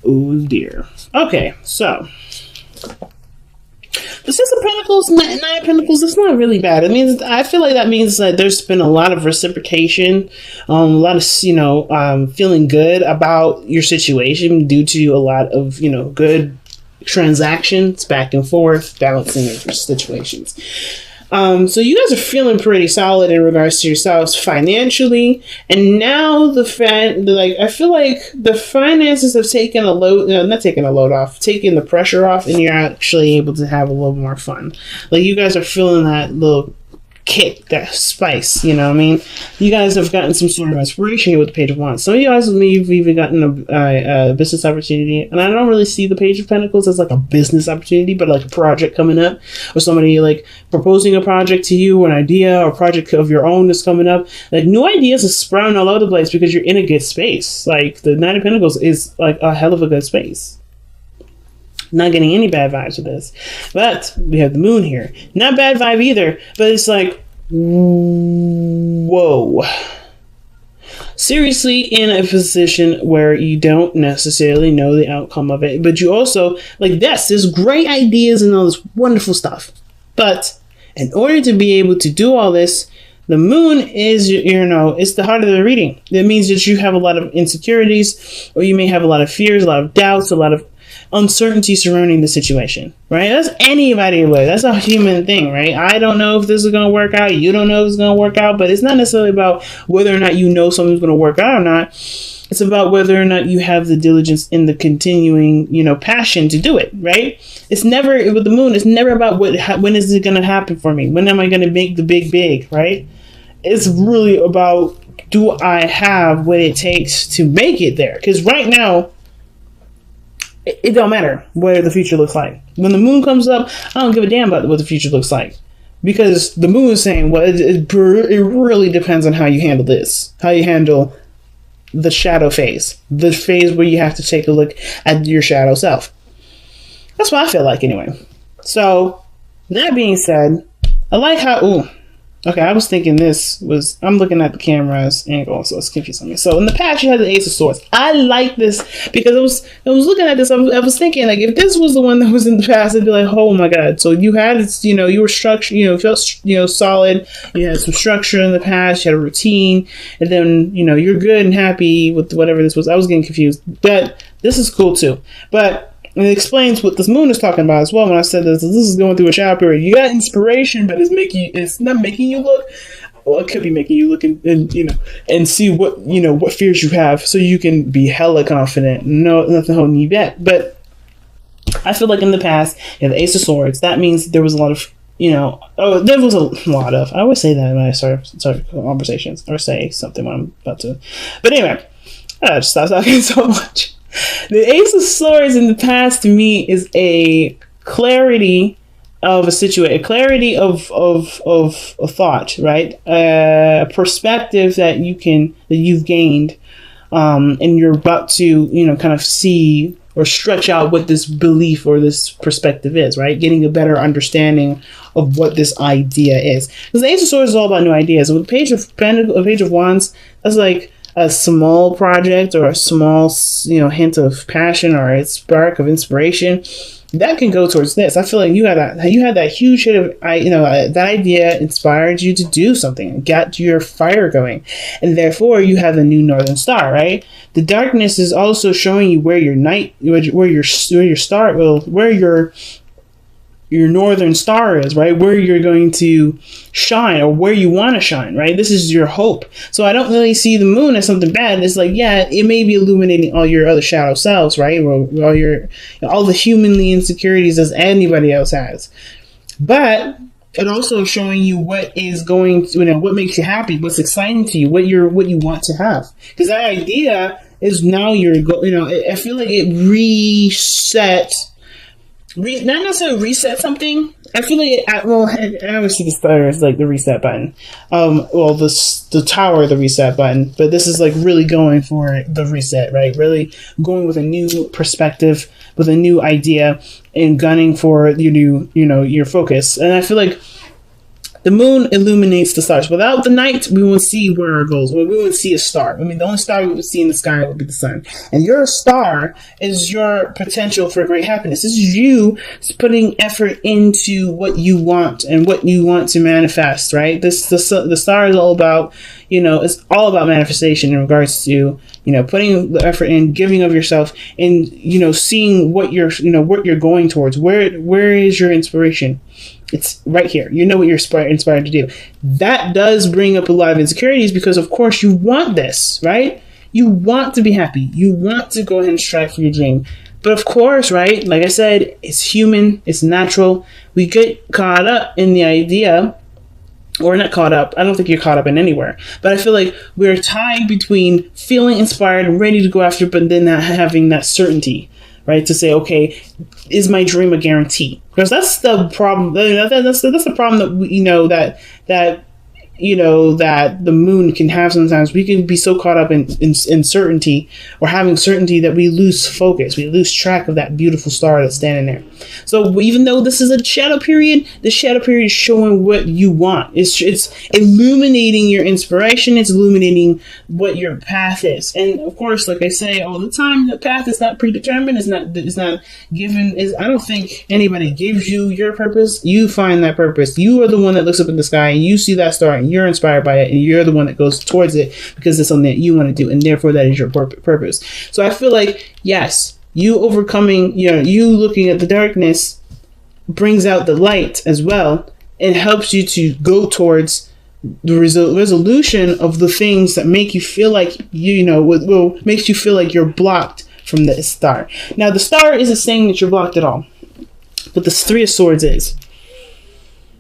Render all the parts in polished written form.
Oh dear. Okay, so the Six of Pentacles, Nine of Pentacles, it's not really bad. It means, I feel like that means that there's been a lot of reciprocation, a lot of, feeling good about your situation due to a lot of, good transactions back and forth, balancing of situations. So you guys are feeling pretty solid in regards to yourselves financially, and now I feel like the finances have taken a load, not taking a load off, taking the pressure off, and you're actually able to have a little more fun. Like, you guys are feeling that little kick, that spice, you know what I mean? You guys have gotten some sort of inspiration here with the Page of Wands. Some of you guys with me, you've even gotten a business opportunity, and I don't really see the Page of Pentacles as like a business opportunity, but like a project coming up, or somebody like proposing a project to you, an idea or project of your own that's coming up. Like, new ideas are sprouting all over the place because you're in a good space. Like, the Nine of Pentacles is like a hell of a good space. Not getting any bad vibes with this. But we have the moon here. Not bad vibe either, but it's like, whoa. Seriously in a position where you don't necessarily know the outcome of it, but you also, like, there's great ideas and all this wonderful stuff. But in order to be able to do all this, the moon is, it's the heart of the reading. That means that you have a lot of insecurities, or you may have a lot of fears, a lot of doubts, a lot of uncertainty surrounding the situation, right? That's anybody would. That's a human thing, right? I don't know if this is going to work out. You don't know if it's going to work out, but it's not necessarily about whether or not you know something's going to work out or not. It's about whether or not you have the diligence in the continuing, passion to do it, right? It's never, with the moon, it's never about when is it going to happen for me? When am I going to make the big, right? It's really about, do I have what it takes to make it there? Because right now, it don't matter what the future looks like. When the moon comes up, I don't give a damn about what the future looks like. Because the moon is saying, well, it really depends on how you handle this. How you handle the shadow phase. The phase where you have to take a look at your shadow self. That's what I feel like anyway. So, that being said, I like how... Okay, I was thinking I'm looking at the camera's angle, so it's confusing me. So in the past, you had the Ace of Swords. I like this because I was looking at this. I was thinking, like, if this was the one that was in the past, I'd be like, oh my god. So you had, you were structured, felt, solid. You had some structure in the past. You had a routine, and then you're good and happy with whatever this was. I was getting confused, but this is cool too. But it explains what this moon is talking about as well. When I said this is going through a shadow period. You got inspiration, but it's not making you look. Well, it could be making you look and see what fears you have, so you can be hella confident. No, nothing holding you back. But I feel like in the past, the Ace of Swords. That means there was a lot of there was a lot of. I always say that when I start conversations or say something when I'm about to. But anyway, I just stop talking so much. The Ace of Swords in the past to me is a clarity of a situation, a clarity of a thought, right? A perspective that you've gained, and you're about to, kind of see or stretch out what this belief or this perspective is, right? Getting a better understanding of what this idea is. Because the Ace of Swords is all about new ideas. With a Page of Wands, that's like a small project or a small, hint of passion or a spark of inspiration that can go towards this. I feel like you had that huge hit of, that idea inspired you to do something, got your fire going, and therefore you have the new Northern Star, right? The darkness is also showing you where your your Northern Star is, right? Where you're going to shine or where you want to shine, right? This is your hope. So I don't really see the moon as something bad. It's like, yeah, it may be illuminating all your other shadow selves, right? All the humanly insecurities as anybody else has. But it also showing you what is going to, what makes you happy, what's exciting to you, what you want to have. Because that idea is now I feel like it not necessarily reset something. I feel like I always see the star as like the reset button. The tower, the reset button. But this is like really going for the reset, right? Really going with a new perspective, with a new idea, and gunning for your focus. And I feel like The moon illuminates the stars. Without the night, we won't see where our goals. Well, we won't see a star. I mean, the only star we would see in the sky would be the sun. And your star is your potential for great happiness. This is you putting effort into what you want and what you want to manifest, right? The star is all about, it's all about manifestation in regards to, putting the effort in, giving of yourself, and, seeing what you're going towards. Where is your inspiration? It's right here. You know what you're inspired to do. That does bring up a lot of insecurities because, of course, you want this, right? You want to be happy. You want to go ahead and strive for your dream. But of course, right, like I said, it's human. It's natural. We get caught up in the idea, or not caught up. I don't think you're caught up in anywhere. But I feel like we're tied between feeling inspired and ready to go after, but then not having that certainty. Right, to say, okay, is my dream a guarantee? Because that's the problem. That's the problem that that the moon can have sometimes. We can be so caught up in certainty or having certainty that we lose focus. We lose track of that beautiful star that's standing there. So even though this is a shadow period, the shadow period is showing what you want. It's illuminating your inspiration. It's illuminating what your path is. And of course, like I say all the time, the path is not predetermined. It's not given. I don't think anybody gives you your purpose. You find that purpose. You are the one that looks up in the sky and you see that star and you're inspired by it, and you're the one that goes towards it because it's something that you want to do, and therefore that is your purpose. So I feel like, yes, you overcoming, you looking at the darkness brings out the light as well and helps you to go towards the resolution of the things that make you feel like, makes you feel like you're blocked from the star. Now, the star isn't saying that you're blocked at all, but the Three of Swords is.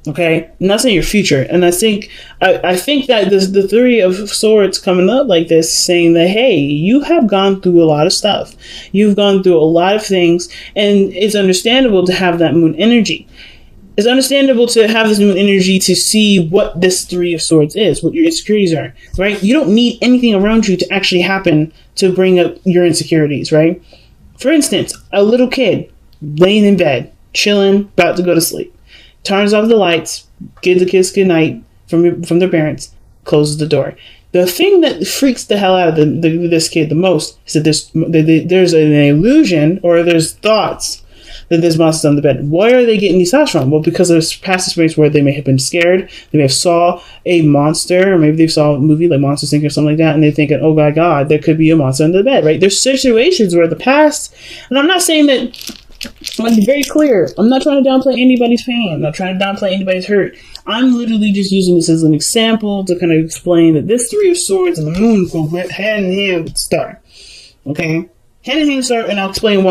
Okay, and that's in your future. And I think that the Three of Swords coming up like this, saying that, hey, you have gone through a lot of stuff. You've gone through a lot of things, and it's understandable to have that moon energy. It's understandable to have this moon energy to see what this Three of Swords is, what your insecurities are, right? You don't need anything around you to actually happen to bring up your insecurities, right? For instance, a little kid laying in bed, chilling, about to go to sleep. Turns off the lights, gives a kiss goodnight from their parents, closes the door. The thing that freaks the hell out of this kid the most is that there's an illusion, or there's thoughts that there's monsters on the bed. Why are they getting these thoughts from? Well, because there's past experience where they may have been scared, they may have saw a monster, or maybe they saw a movie like Monsters Inc. or something like that, and they're thinking, oh my God, there could be a monster under the bed, right? There's situations where the past, and I'm not saying that, I want to be very clear. I'm not trying to downplay anybody's pain. I'm not trying to downplay anybody's hurt. I'm literally just using this as an example to kind of explain that this Three of Swords and the moon go hand in hand with the star. Okay? Hand in hand star, and I'll explain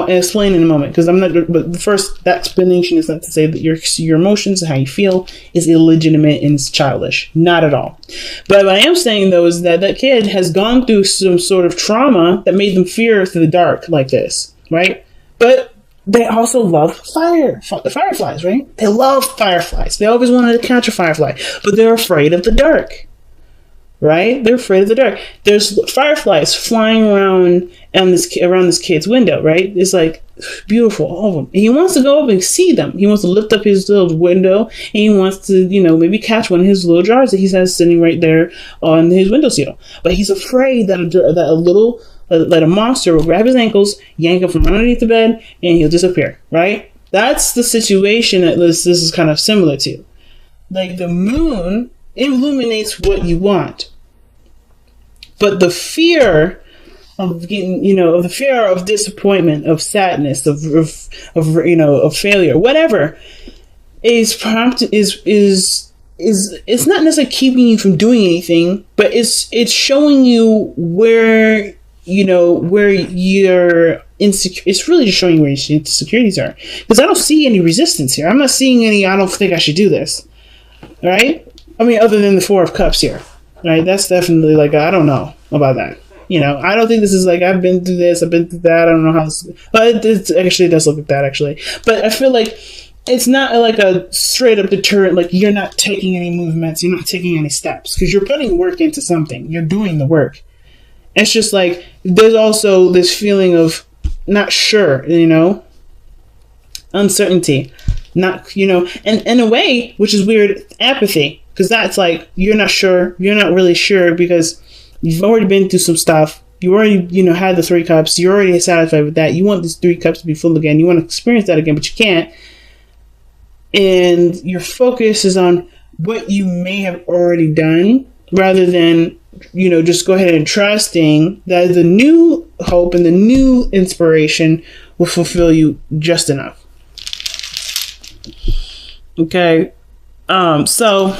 in a moment, because I'm not. But first, that explanation is not to say that your emotions and how you feel is illegitimate and it's childish. Not at all. But what I am saying though is that that kid has gone through some sort of trauma that made them fear through the dark like this, right? But they also love fireflies, right? They love fireflies. They always wanted to catch a firefly, but they're afraid of the dark, right? They're afraid of the dark. There's fireflies flying around around this kid's window, right? It's like beautiful, all of them. And he wants to go up and see them. He wants to lift up his little window, and he wants to, maybe catch one of his little jars that he has sitting right there on his windowsill. But he's afraid that a monster will grab his ankles, yank him from underneath the bed, and he'll disappear, right? That's the situation that this is kind of similar to. Like, the moon illuminates what you want. But the fear of getting, the fear of disappointment, of sadness, of failure, whatever, it's not necessarily keeping you from doing anything, but it's showing you where you're insecure. It's really just showing you where your insecurities are. Because I don't see any resistance here. I'm not seeing any, I don't think I should do this. Right? I mean, other than the Four of Cups here. Right? That's definitely like, I don't know about that. I don't think this is like, I've been through this, I've been through that, I don't know how this, but it actually does look like that, actually. But I feel like it's not like a straight up deterrent, like you're not taking any movements, you're not taking any steps, because you're putting work into something. You're doing the work. It's just like, there's also this feeling of not sure, uncertainty. Not, and in a way, which is weird, apathy. Because that's like, you're not sure. You're not really sure because you've already been through some stuff. You already, had the 3 cups. You're already satisfied with that. You want these 3 cups to be full again. You want to experience that again, but you can't. And your focus is on what you may have already done rather than, just go ahead and trusting that the new hope and the new inspiration will fulfill you just enough. Okay. So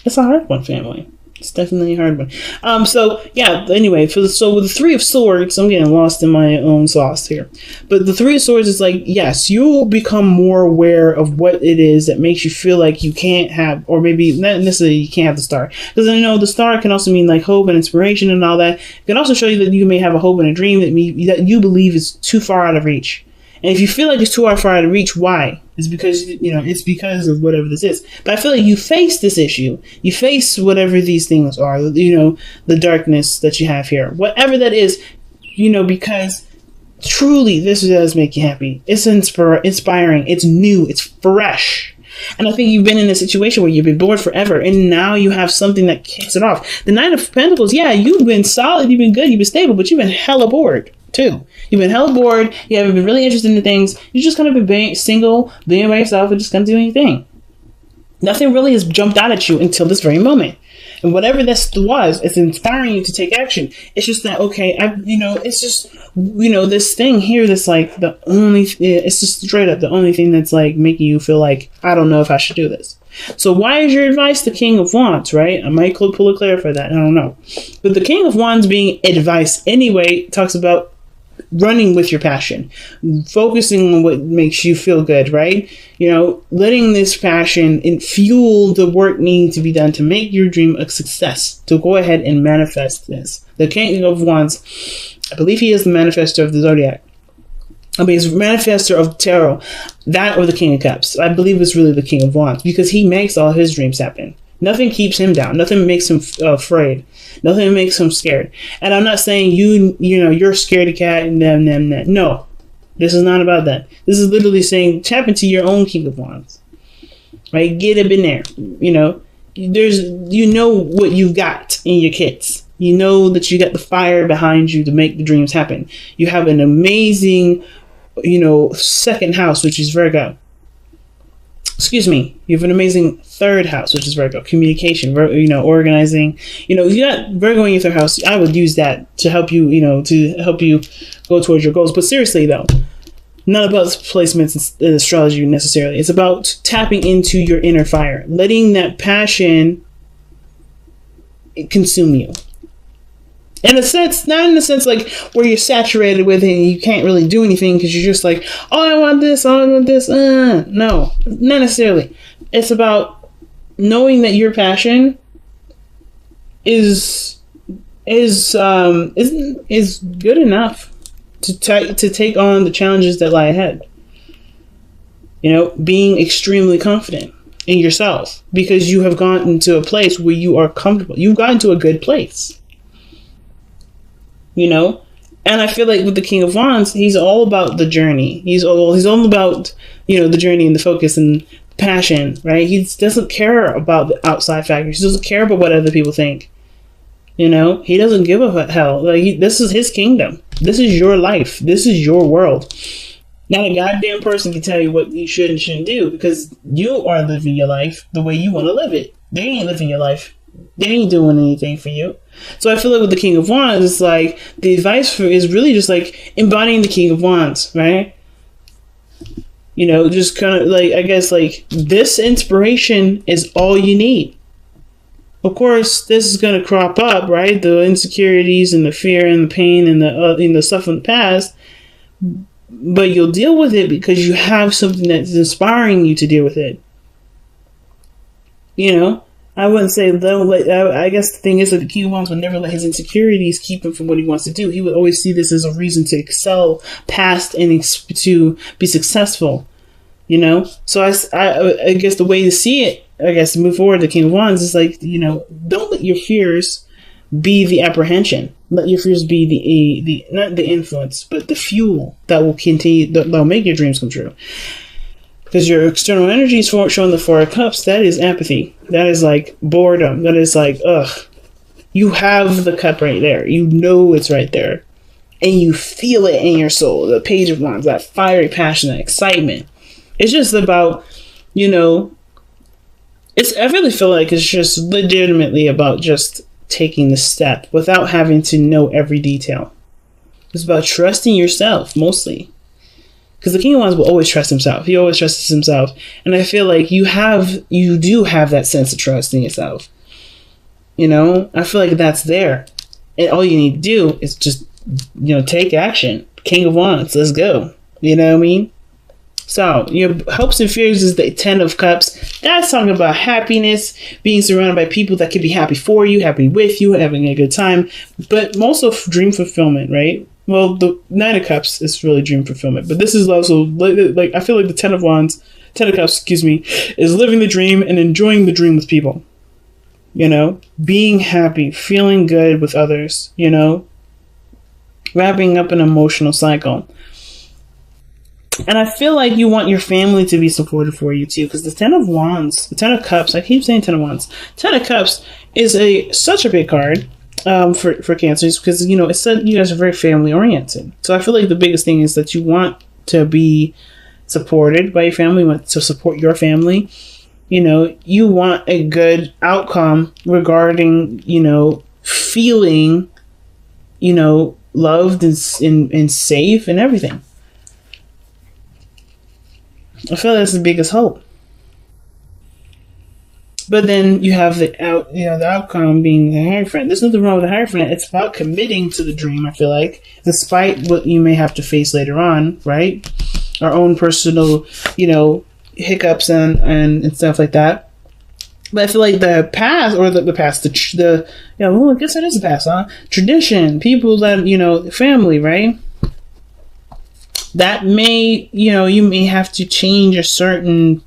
it's a hard one, family. It's definitely a hard one. So yeah, anyway, so with the 3 of Swords, I'm getting lost in my own sauce here. But the 3 of Swords is like, yes, you'll become more aware of what it is that makes you feel like you can't have, or maybe not necessarily you can't have the star. Because I know the star can also mean like hope and inspiration and all that. It can also show you that you may have a hope and a dream that you believe is too far out of reach. And if you feel like it's too far out of reach, why? It's because, it's because of whatever this is. But I feel like you face this issue. You face whatever these things are, the darkness that you have here. Whatever that is, because truly this does make you happy. It's inspiring. It's new. It's fresh. And I think you've been in a situation where you've been bored forever, and now you have something that kicks it off. The Knight of Pentacles, yeah, you've been solid, you've been good, you've been stable, but you've been hella bored too. You've been hella bored. You haven't been really interested in things. You just kind of been single, being by yourself, and just kind of doing your thing. Nothing really has jumped out at you until this very moment. And whatever this was, it's inspiring you to take action. It's just that, okay, it's just, this thing here that's like it's just straight up the only thing that's like making you feel like, I don't know if I should do this. So why is your advice the King of Wands, right? I might pull a clarify that. I don't know. But the King of Wands being advice anyway talks about running with your passion, focusing on what makes you feel good, right? Letting this passion fuel the work needing to be done to make your dream a success, to go ahead and manifest this. The King of Wands, I believe he is the manifestor of the Zodiac. He's the manifestor of tarot, that or the King of Cups. I believe it's really the King of Wands because he makes all his dreams happen. Nothing keeps him down. Nothing makes him afraid. Nothing makes him scared. And I'm not saying you're scared of cat and them. No, this is not about that. This is literally saying tap into your own King of Wands, right? Get up in there. There's what you've got in your kits. You know that you got the fire behind you to make the dreams happen. You have an amazing, second house, which is Virgo. Excuse me, you have an amazing 3rd house, which is Virgo. Communication, organizing. You got Virgo in your 3rd house. I would use that to help you, go towards your goals. But seriously, though, not about placements in astrology necessarily. It's about tapping into your inner fire, letting that passion consume you. In a sense, not in a sense like where you're saturated with it and you can't really do anything because you're just like, oh, I want this, oh, I want this. No, not necessarily. It's about knowing that your passion is good enough to take on the challenges that lie ahead. Being extremely confident in yourself because you have gotten to a place where you are comfortable. You've gotten to a good place. And I feel like with the King of Wands, he's all about the journey. He's all about, the journey and the focus and passion, right? He doesn't care about the outside factors. He doesn't care about what other people think. He doesn't give a hell. This is his kingdom. This is your life. This is your world. Not a goddamn person can tell you what you should and shouldn't do because you are living your life the way you want to live it. They ain't living your life. They ain't doing anything for you. So I feel like with the King of Wands, it's like the advice is really just like embodying the King of Wands, right? Just kind of like, I guess like this inspiration is all you need. Of course, this is going to crop up, right? The insecurities and the fear and the pain and the stuff from the past. But you'll deal with it because you have something that's inspiring you to deal with it. I wouldn't say I guess the thing is that the King of Wands would never let his insecurities keep him from what he wants to do. He would always see this as a reason to excel past and to be successful. So I guess the way to see it, to move forward, the King of Wands is like, don't let your fears be the apprehension. Let your fears be the not the influence, but the fuel that will continue, that'll make your dreams come true. Because your external energy is showing the Four of Cups. That is empathy. That is like boredom. That is like, ugh. You have the cup right there. You know it's right there. And you feel it in your soul. The Page of Wands, that fiery passion, that excitement. It's just about, you know, I really feel like it's just legitimately about just taking the step without having to know every detail. It's about trusting yourself, mostly. Because the King of Wands will always trust himself. He always trusts himself. And I feel like you do have that sense of trust in yourself. You know, I feel like that's there. And all you need to do is just, you know, take action. King of Wands, let's go. You know what I mean? So, your hopes and fears is the Ten of Cups. That's talking about happiness, being surrounded by people that could be happy for you, happy with you, having a good time, but also dream fulfillment, right? Well, the Nine of Cups is really dream fulfillment, but this is also, like I feel like the Ten of Cups, is living the dream and enjoying the dream with people. You know, being happy, feeling good with others, you know, wrapping up an emotional cycle. And I feel like you want your family to be supportive for you too, because the Ten of Cups, I keep saying Ten of Wands. Ten of Cups is such a big card for Cancers, because, you know, it said you guys are very family oriented. So I feel like the biggest thing is that you want to be supported by your family, you want to support your family. You know, you want a good outcome regarding, you know, feeling, you know, loved and safe and everything. I feel that's the biggest hope. But then you have the outcome being the Hierophant. There's nothing wrong with the Hierophant. It's about committing to the dream, I feel like, despite what you may have to face later on, right? Our own personal, you know, hiccups and stuff like that. But I feel like the past, or the past, well, I guess that is the past, huh? Tradition, people that, you know, family, right? That may, you know, you may have to change a certain,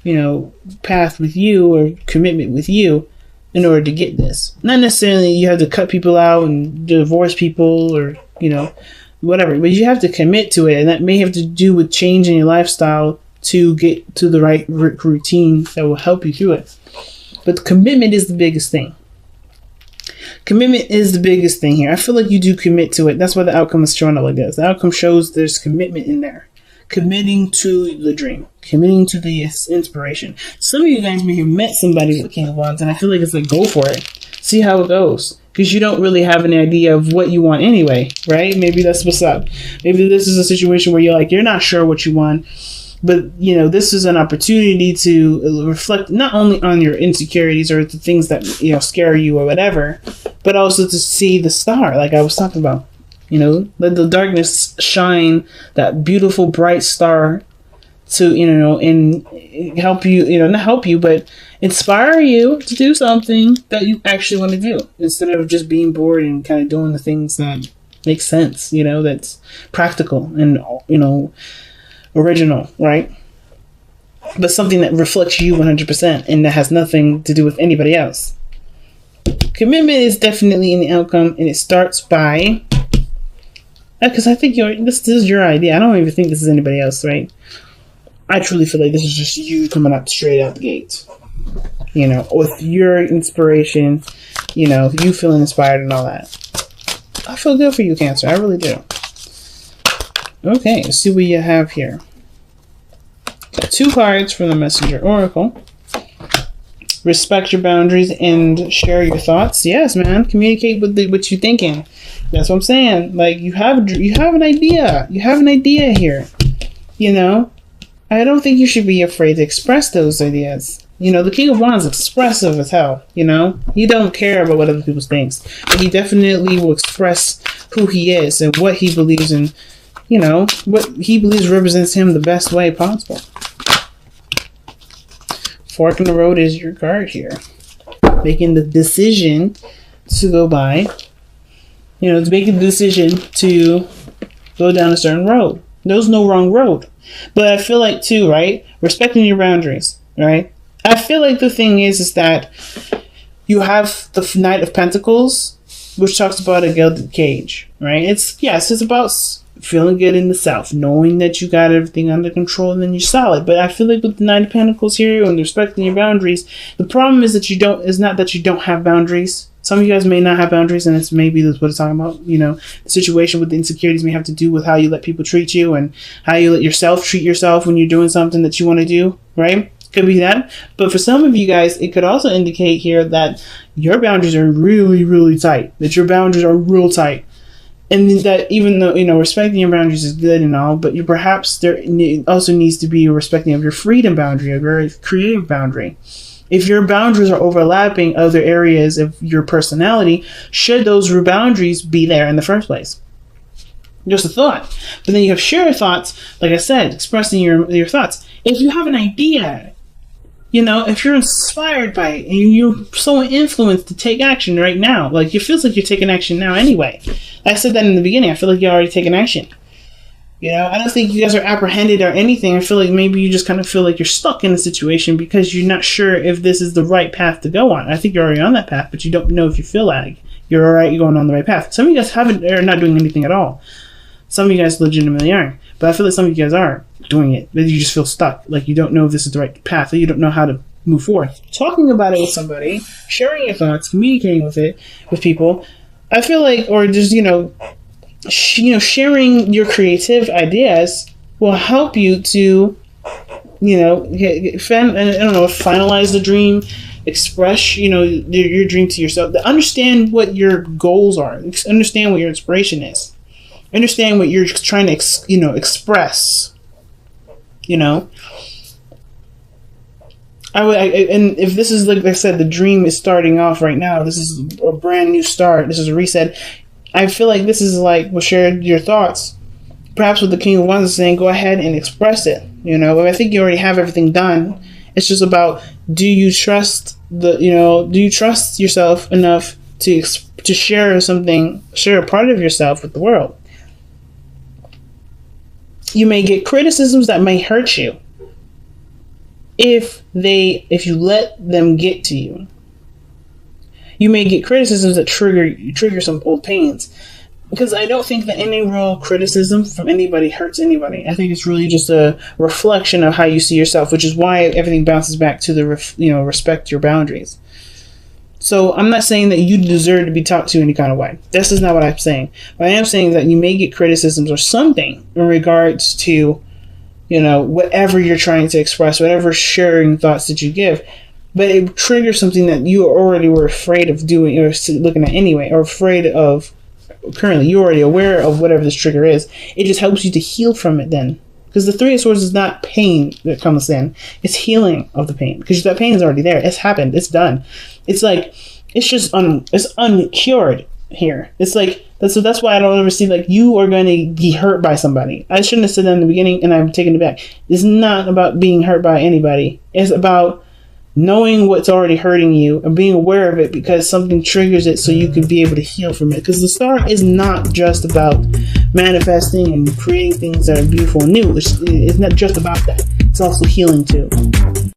you know, path with you or commitment with you in order to get this. Not necessarily you have to cut people out and divorce people or, you know, whatever, but you have to commit to it, and that may have to do with changing your lifestyle to get to the right routine that will help you through it. But commitment is the biggest thing. Commitment is the biggest thing here. I feel like you do commit to it. That's why the outcome is showing up like this. The outcome shows there's commitment in there. Committing to the dream. Committing to the inspiration. Some of you guys may have met somebody with King of Wands, and I feel like it's like, go for it. See how it goes. Because you don't really have an idea of what you want anyway, right? Maybe that's what's up. Maybe this is a situation where you're not sure what you want. But, you know, this is an opportunity to reflect not only on your insecurities or the things that, you know, scare you or whatever, but also to see the star, like I was talking about. You know, let the darkness shine that beautiful, bright star to, you know, and help you, you know, not help you, but inspire you to do something that you actually want to do instead of just being bored and kind of doing the things that make sense, you know, that's practical and, you know, original, right? But something that reflects you 100% and that has nothing to do with anybody else. Commitment is definitely in the outcome, and it starts by, because I think this is your idea. I don't even think this is anybody else, right? I truly feel like this is just you coming out straight out the gate. You know, with your inspiration, you know, you feeling inspired and all that. I feel good for you, Cancer. I really do. Okay, let's see what you have here. Got 2 cards from the Messenger Oracle. Respect your boundaries and share your thoughts. Yes, man. Communicate with what you're thinking. That's what I'm saying. Like, you have an idea. You have an idea here. You know? I don't think you should be afraid to express those ideas. You know, the King of Wands is expressive as hell, you know? He don't care about what other people think. But he definitely will express who he is and what he believes in, you know, what he believes represents him the best way possible. Fork in the road is your card here. Making the decision to go by, you know, it's making the decision to go down a certain road. There's no wrong road. But I feel like, too, right? Respecting your boundaries, right? I feel like the thing is that you have the Knight of Pentacles, which talks about a gilded cage, right? It's about feeling good in the self, knowing that you got everything under control, and then you're solid. But I feel like with the Nine of Pentacles here and respecting your boundaries, the problem is that is not that you don't have boundaries. Some of you guys may not have boundaries, and it's maybe that's what it's talking about. You know, the situation with the insecurities may have to do with how you let people treat you and how you let yourself treat yourself when you're doing something that you want to do, right? Could be that. But for some of you guys, it could also indicate here that your boundaries are really, really tight, that your boundaries are real tight. And that even though, you know, respecting your boundaries is good and all, but perhaps there also needs to be a respecting of your freedom boundary, a very creative boundary. If your boundaries are overlapping other areas of your personality, should those boundaries be there in the first place? Just a thought. But then you have shared thoughts, like I said, expressing your thoughts. If you have an idea, you know, if you're inspired by it and you're so influenced to take action right now, like it feels like you're taking action now anyway. I said that in the beginning. I feel like you're already taking action. You know, I don't think you guys are apprehended or anything. I feel like maybe you just kind of feel like you're stuck in a situation because you're not sure if this is the right path to go on. I think you're already on that path, but you don't know if you feel like you're all right, you're going on the right path. Some of you guys are not doing anything at all. Some of you guys legitimately aren't. But I feel like some of you guys are doing it, but you just feel stuck. Like you don't know if this is the right path, or you don't know how to move forward. Talking about it with somebody, sharing your thoughts, communicating with people, I feel like, or just, sharing your creative ideas will help you to, finalize the dream, express, your dream to yourself. Understand what your goals are. Understand what your inspiration is. Understand what you're trying to, express. And if this is, like I said, the dream is starting off right now. This is a brand new start. This is a reset. I feel like this is like, well, share your thoughts. Perhaps what the King of Wands is saying, go ahead and express it. I think you already have everything done. It's just about, do you trust yourself enough to share a part of yourself with the world? You may get criticisms that may hurt you if you let them get to you. You may get criticisms that trigger some old pains, because I don't think that any real criticism from anybody hurts anybody. I think it's really just a reflection of how you see yourself, which is why everything bounces back to the respect your boundaries. So I'm not saying that you deserve to be talked to any kind of way. This is not what I'm saying. But I am saying that you may get criticisms or something in regards to, whatever you're trying to express, whatever sharing thoughts that you give. But it triggers something that you already were afraid of doing or looking at anyway, or afraid of currently. You're already aware of whatever this trigger is. It just helps you to heal from it then. Because the Three of Swords is not pain that comes in. It's healing of the pain. Because that pain is already there. It's happened. It's done. It's like, it's just it's uncured here. It's like, that's why I don't ever see like you are going to be hurt by somebody. I shouldn't have said that in the beginning, and I'm taking it back. It's not about being hurt by anybody. It's about knowing what's already hurting you and being aware of it, because something triggers it so you can be able to heal from it. Because the star is not just about manifesting and creating things that are beautiful and new. It's not just about that. It's also healing too.